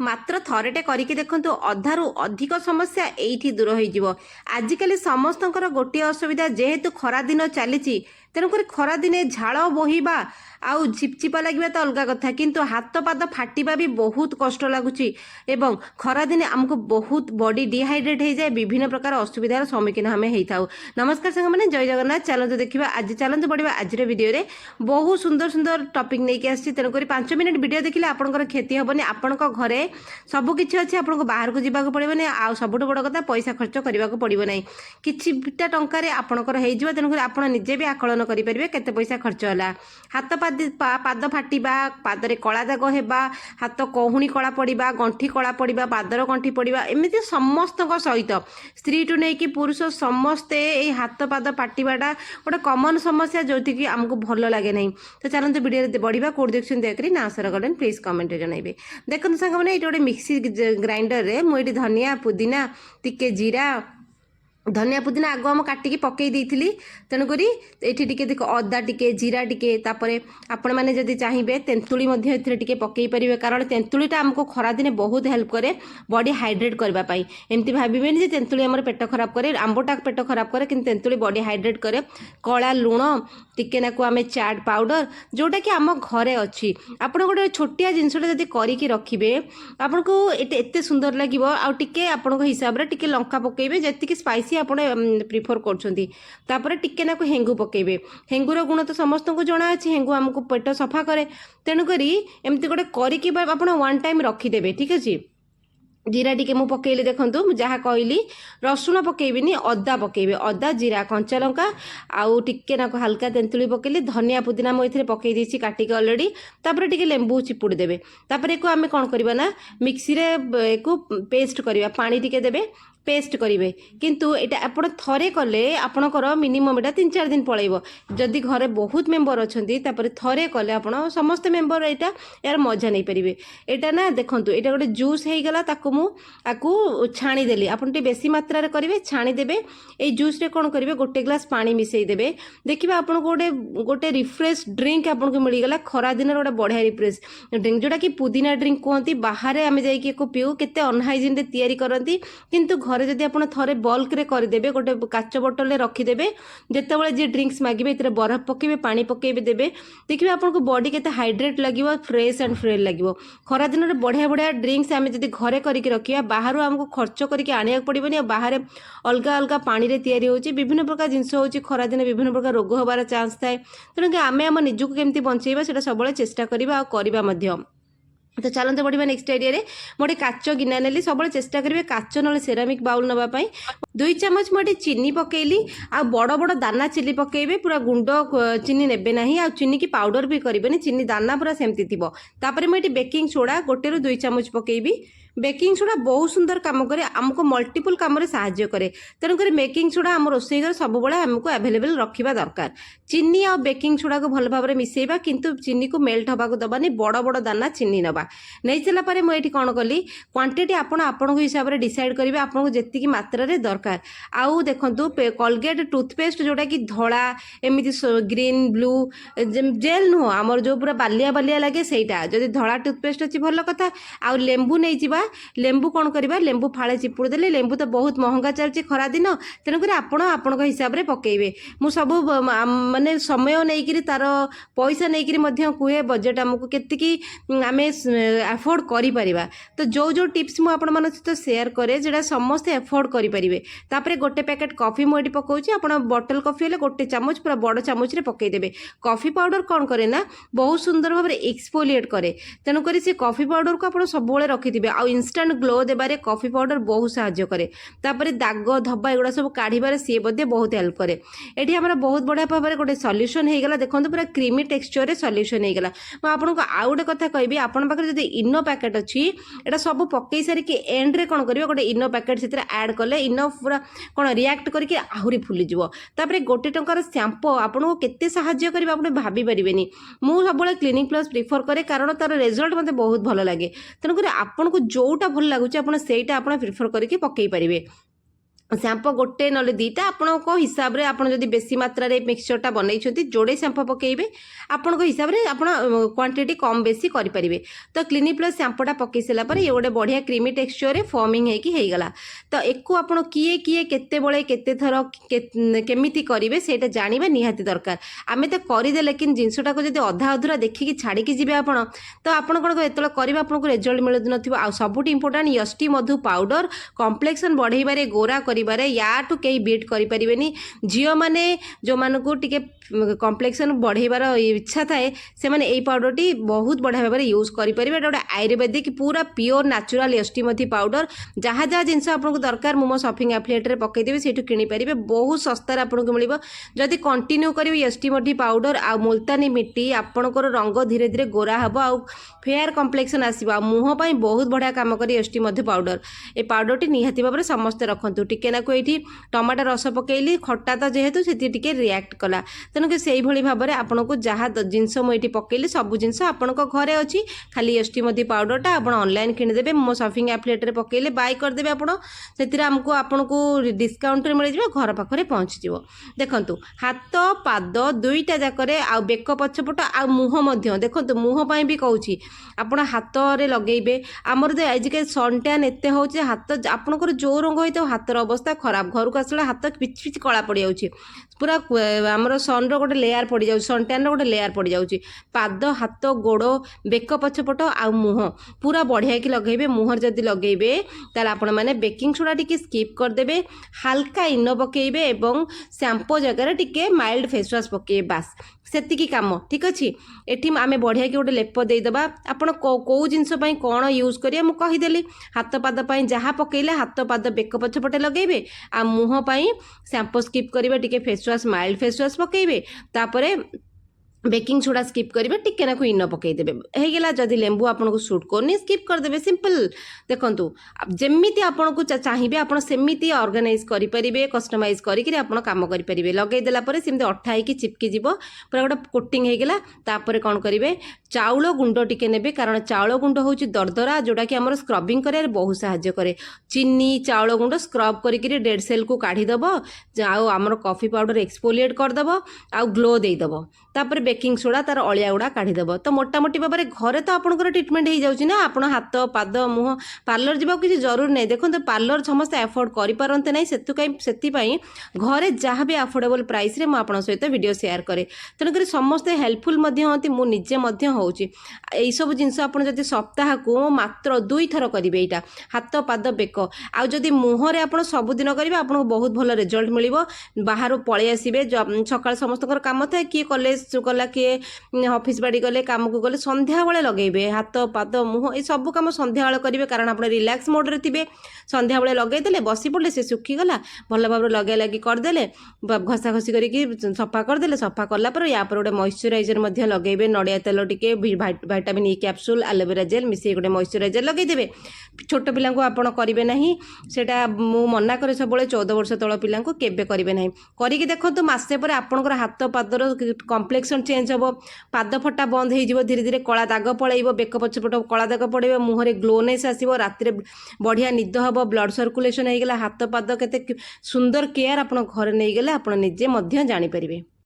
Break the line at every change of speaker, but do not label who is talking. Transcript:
मात्र थरटे करके देखंतु अधारू अधिक समस्या एठी दूर हो। आजिकल समस्तंकर गोटे असुविधा जेहेतु खरा दिन चली तेणुक खरा दिने झाड़ बोहिबा आउ चिपचिपा लगे तो अलग कथा किंतु हाथ पाद फाटिबा भी बहुत कष्ट लगुच एवं खरा दिने आमको बहुत बॉडी डिहाइड्रेट हो जाए विभिन्न प्रकार असुविधार सम्मुखीन आम होता। नमस्कार साग मैंने जय जगन्नाथ चलते देखा आज चलते बढ़िया आज वीडियो रे बहुत सुंदर सुंदर टॉपिक नहीं आसी तेणुक 5 मिनट वीडियो देखिले आपंकर क्षति हेनी आपण घरे सबकि अच्छे आपको बाहर को जावाक पड़े आ सबुठ बड़ कथा पैसा खर्च करने को पड़ो ना किटा टकर आपणकर हो तेणुक आप निजे भी आकलन करेंगे केते पैसा खर्च है। हाथ पाद फाटिबा पादरे कला दाग होगा हाथ कहुणी कला पड़ा गंठी कला पड़ा पादर गंठी पड़ा एमती समस्त सहित स्त्री टू नहीं कि पुरुष समस्ते ये हाथ पाद फाटिबाटा गोटे कमन समस्या जो कि आमको भल लगे ना। तो चलते वीडियो बढ़िया कौट देखते दयाकोरी ना आंसर करें प्लीज कमेंट जनइबे। देखते सांग मैंने ये गोटे मिक्सी ग्राइंडर रे मुझे धनिया पुदीना टिके जीरा धनिया पुदीना आगु आम काटिकी पकई देइथिली तेणुक ये देख अदा टिके जीरा टिके तापरे आपण मैंने जदि चाहिए तेंतुली टिके पकई पारे कारण तेंतुलीटा आमको खरा दिने बहुत हेल्प करे बॉडी हाइड्रेट करने एमती भावेनि जे तेंतुली आम पेट खराब करे आंबटा पेट खराब करे कि तेंतुली बॉडी हाइड्रेट करे कला लुण टिके नाकु आम चाट पाउडर जोटा कि आम घरे अच्छी आप गोटे छोटिया जिनसटा जब करिकी रखिए आपन को एते सुंदर लगे आउ टिके आपण हिसाब से टिके लंका पकेबे जति स्पाइसी आप प्रिफर कर टिके नाकु हेंगु पकेबे। हेंगुर गुण तो समस्त को जना अच्छी हेंगु आमको पेट सफा करे तेणुक एमती गोटे करिकी आप वन टाइम रखिदेवे ठीक अच्छे। जीरा टिके मु पकेली देखंतु जहाँ कहली रसुण पकेबिनी अदा पकेबे अदा जीरा कंचा लंका आउ टिके नाको हल्का तेंतुली पकेली धनिया पुदीना मुझे पकई देछि काटिक ऑलरेडी तापर टिके लेंबू चिपुड़ी देबे तापर एको आमे कोन करबा ना मिक्सी रे एको पेस्ट करबा पानी टिके देबे पेस्ट करेंगे किंतु एटा आपण थरे कले आपणकर मिनिमम एटा 3-4 दिन पलैब जदि घरे बहुत मेंबर अच्छा थरे कले आपण समस्त मेंबर एटा यार मजा नहीं पारे। एटा ना देखंतु एटा गोटे जूस हो गला ताकू मु आकू छाणी देली आपण टे बेसी मात्रा रे करिवे छाणी देबे ए जूस रे कोन करिवे गोटे ग्लास पानी मिसई देबे देखिबे आपण गोटे गोटे रिफ्रेश ड्रिंक आपण को मिली गला खरा दिन गोटे बढ़िया रिफ्रेश ड्रिंक जोटा कि पुदीना ड्रिंक कहती बाहर आमे जाई कि को पिउ केते अनहाइजीन रे तयारी करंती किंतु घरे जदि आपण थरे बल्क रे करदेबे गोटे काच बोतल रे रखिदेबे जेतेबेले जे ड्रिंक्स मागिबे एतरे बरफ पकेबे पानी पकेबे देबे देखिबे आपनको बॉडी केते हाइड्रेट लागिवो फ्रेश एंड फ्रेश लागिवो। खरा दिन रे बढ़िया बढ़िया ड्रिंक्स आमे जदि घरे करिक रखिया बाहर हमको खर्च करके आनिया पड़िबनी बाहर अलग अलग पानी रे तयारी होची विभिन्न प्रकार जिंस होची खरा दिन विभिन्न प्रकार रोग होबार चांस थाए तेणु कि आमे हम निजुक केमती बंचेबा सेटा सबले चेष्टा करिबा आ करिबा मध्य। तो चलते बढ़िया नेक्स्ट आइडिया रे मोटे काच गिना नेली सब चेष्टा करेंगे काच ना सेरामिक बाउल नापी 2 चामच मुझे चीनी पकेली आ बड़ बड़ दाना चिली पकेबे पूरा गुंड चीनी नेबे नहीं आ चीनी की पाउडर भी करेंगे चीनी दाना पूरा सेमती थी तापर मुझे बेकिंग सोडा 1-2 चामच पकेबी। बेकिंग सोडा बहुत सुंदर काम करे आमको मल्टीपल काम रे साहाय्य करे तेणुक बेकिंग सोडा आम रोसई घर सब बड़े आमको अवेलेबल रखा दरकार। चीनी आ बेकिंग सोडा को भल भाव में मिसेबा किंतु चीनी को मेल्ट हवा को दबानी बड़ बड़ दाना चीनी नवा नहीं सारापर मुझे कौन कली क्वांटिटी आपण हिसाब से डिसाइड करेंगे आपको जी मात्रा रे दरकार। आउ देखु कोलगेट टूथपेस्ट जोटा कि धला एमती ग्रीन ब्लू जेल नुह आमर जो पूरा बालिया बालिया लगे सहीटा जदि धला टूथपेस्ट अच्छी भल कथा। आउ लेंबू नहीं जावा लेंबू कौन करवा लेंबू फाड़े चिपुड़ देले लेंबू तो बहुत महंगा चलती खरा दिन तेणुक आपण हिसाब से पकेबे मु सब माने समय नहीं तार पैसा नहीं कहे बजेट आमको केतिकी आमे एफोर्ड करिपरिबा। तो जो जो टिप्स मु आपण मन सहित शेयर करे जेटा समस्त एफोर्ड करिपरिबे। तापरे गोटे पैकेट कॉफी मु एटी पकाउची आपण बॉटल कॉफी हेले गोटे चामच पूरा बड़ चामच रे पकई देबे। कॉफी पाउडर कौन करे ना बहुत सुंदर भाव में एक्सफोलिएट करे तेणुक से कॉफी पाउडर को आप सब रखिथे आ इंस्टांट ग्लो देबारे कॉफी पाउडर बहुत साहाय्य करे। तापर दाग धब्बा एगुड़ा सब काढ़ार सी बहुत हेल्प करे। ये आम बहुत बढ़िया भाव में गोटे सल्यूशन होगा देखो पूरा क्रीमी टेक्सचर रे सल्यूशन होगा। मैं आपको आउ गोटे कथा कहबी आपण पाखे जब इनो पैकेट अच्छी एटा सब पकई सारिकी एंड रे कौन करेंगे गोटे इनो पैकेट से ऐड कले इनो पूरा कौन रिएक्ट करके आहरी फुलीज तापर गोटे टंकार शैम्पू आपको केते साहाय्य करेंगे आप भाभी पारे। मुझे सब क्लिनिक प्लस प्रिफर करे कारण तार रिजल्ट मत बहुत भल लगे तेणुक आपको जोटा भल लगुच आप प्रिफर करके पकई पारे। श्याम्पो गोटे ना दुईटा आपण हिसाब से आपड़ जब बेसी मात्रा रे मिक्सचरटा बनई जोड़े श्याम्पो पकेबे आपण हिसाब से आप क्वांटिटी कम बेसी करेंगे। तो क्लिनिक प्लस श्याम्पोटा पकई सारापर ये गोटे बढ़िया क्रीमी टेक्सचर फॉर्मिंग होगला। तो एको आप किए किए केते बड़े केते थर केमिति करेंगे से जानवा निहाती दरकार। आम तो करदे लेकिन जिनसटा को जब अधा अधूरा देखिकी छाड़िकी जी आप तो आपड़ कौन जो करेंगे आपको रिजल्ट मिलू ना। सबुठ इंपोर्टाट यष्टि मधु पाउडर कम्प्लेक्शन बढ़ेबारे गोरा करिबारे याठू कहीं बीट करें। झील मैंने जो मानू टे कम्प्लेक्शन बढ़ेबार इच्छा थाए से मैंने यही पाउडरटी बहुत बढ़िया भाव में यूज करेंगे। गोटे आयुर्वेदिक पूरा प्योर नेचुरल यष्टिमथी पाउडर जहाँ जहाँ जिन आपको दरकार मो शॉपिंग एफिलिएट पकईदेवी से किनीपर बहुत सस्तार आपको मिल। जदि कंटिन्यू करेंगे यष्टिमथी पाउडर आ मुल्तानी मिट्टी आपणकर रंग धीरे धीरे गोरा हम आ फेयर कम्प्लेक्शन आसो मुँह पर बहुत बढ़िया कम कर यष्टिमथी पाउडर ये पाउडरटी निहाती भाव में समस्ते रखुँ। टिके नाकु ये टमाटो रस पकईली खट्टा तो जेहेतु से रिएक्ट कला तेणुक से भाव में आपको जहाँ जिनस मुझे पकईली सब जिनस आपण घरे अच्छी खाली यष्टिमथी पाउडरटा आप ऑनलाइन किणीदेवे मो शॉपिंग एफिलिएट पकईले बाय करदे आपको आपको डिस्काउंट मिल जाए घर पाखे पहुँची देखु हाथ पाद दुईटा जाकरे आ बेक पछपट आ मुँह देखो मुँह भी कहूँ आप हाथ में लगेबे आमर तो आजिकल सनटैन एत हो हाथ आपंकर जो रंग होता है हाथर अवस्था खराब घर को आसला हाथ पिच पिच कला पड़ जाऊँगी पूरा आमर सन रोटे लेयार पड़ जाऊँ सनटैन रोटे लेयार पड़ जाऊँगी पाद हाथ गोड़ बेक पछपट आ मुँह पूरा बढ़िया कि लगेबे मुहर जदि लगेबे ताल आपण मैंने बेकिंग सोडा टिके स्किप करदेबे हाल्का इनो पकेबे एवं शैम्पू जगह टिके माइल्ड फेस वाश पकेबे बास सेतिकी काम ठीक अच्छे। एठी आमे बढ़िया कि गोटे लेप देदेबा आपण कौ जिनस कौन यूज करिया मु कहीदेली हाथ पाद जहाँ पकेले हाथ पाद बेक पछपटे लगेबे आ मुँह शैम्पू स्किप करेंगे टिके face wash mild face wash पकेबे तापरे बेकिंग सोडा स्किप करेंगे टिके नाकु इनो पकईदेवे होगा। जदि लेंबू आपको सुट करनी स्किप करदेवे सिंपल देखूँ जमीती आपको चाहिए आप सेमती ऑर्गेनाइज करेंगे कस्टमाइज करके आप कम करेंगे लगेदेला सेमती अठा होगी चिपकी जीव पूरा गोटे कोटिंग होगला। तापर कौन करेंगे चाउल गुंड टिके नेबे कारण चाउल गुंड हूँ दरदरा जोटा कि आम स्क्रबिंग कर बहुत साहाय्य करे। चीनी चाउल गुंड स्क्रब करके डेड सेल को काढ़ीदेव आमर कॉफी पाउडर एक्सफोलिएट करदेव आ ग्लो देदेव तापर बेकिंग सोडा तार अलिया गुड़ा काढ़ीदेव। तो मोटामोटी भाव में घरे तो आपंकर ट्रिटमेंट हो जाऊँगी ना आप हाथ पाद मुँह पार्लर जावा किसी जरूर नहीं। देखो पार्लर समस्त एफोर्ड करते ना से घरे जहाँ भी अफोर्डेबल प्राइस रे मुझे सहित वीडियो शेयर करे तेणुक समस्ते हेल्पफुल मुझे हूँ यही सब जिनस आप सप्ताह को मात्र 2 थर करेंगे यहाँ हाथ पाद बेक आदि मुहर आप सबुदिन करेंगे आपको बहुत भल रिजल्ट मिल। बाहर पलि आसबे सकाल समस्त काम था किए कॉलेज गला किए ऑफिस बाड़ी गले काम को गले संध्या बेले लगेबे हाथ पाद मुँह ये सब कम संध्या बेले करेंगे कारण आप रिलैक्स मोड रे थे संध्या बेले लगेदेले बसी पड़े से सुखीगला भल भाव लगे लगे करदे घसा घसी करके सफा करदे सफा कलापर या गोटे मॉइस्चराइजर लगेबे नड़िया तेल टिके vitamin E capsule aloe vera gel मिसे गोटे मॉइस्चराइजर लगेदेवे। छोट पिला आपड़ करेंगे ना सेटा मु मना करे सब 14 वर्ष तल पिला केबे करेंगे ना करके देखो मसे पर आपंकर हाथ पादर कम्प्लेक्शन चेंज हम पाद फटा बंद हो धीरे धीरे कला दाग पलैब बेक पछपट कला दाग पड़े मुहर ग्लोनेस आसो राति बढ़िया निद हम ब्लड सर्कुलेशन होगा हाथ पाद केते सुंदर केयर आप घर नहीं गले आप निजे जानीपर।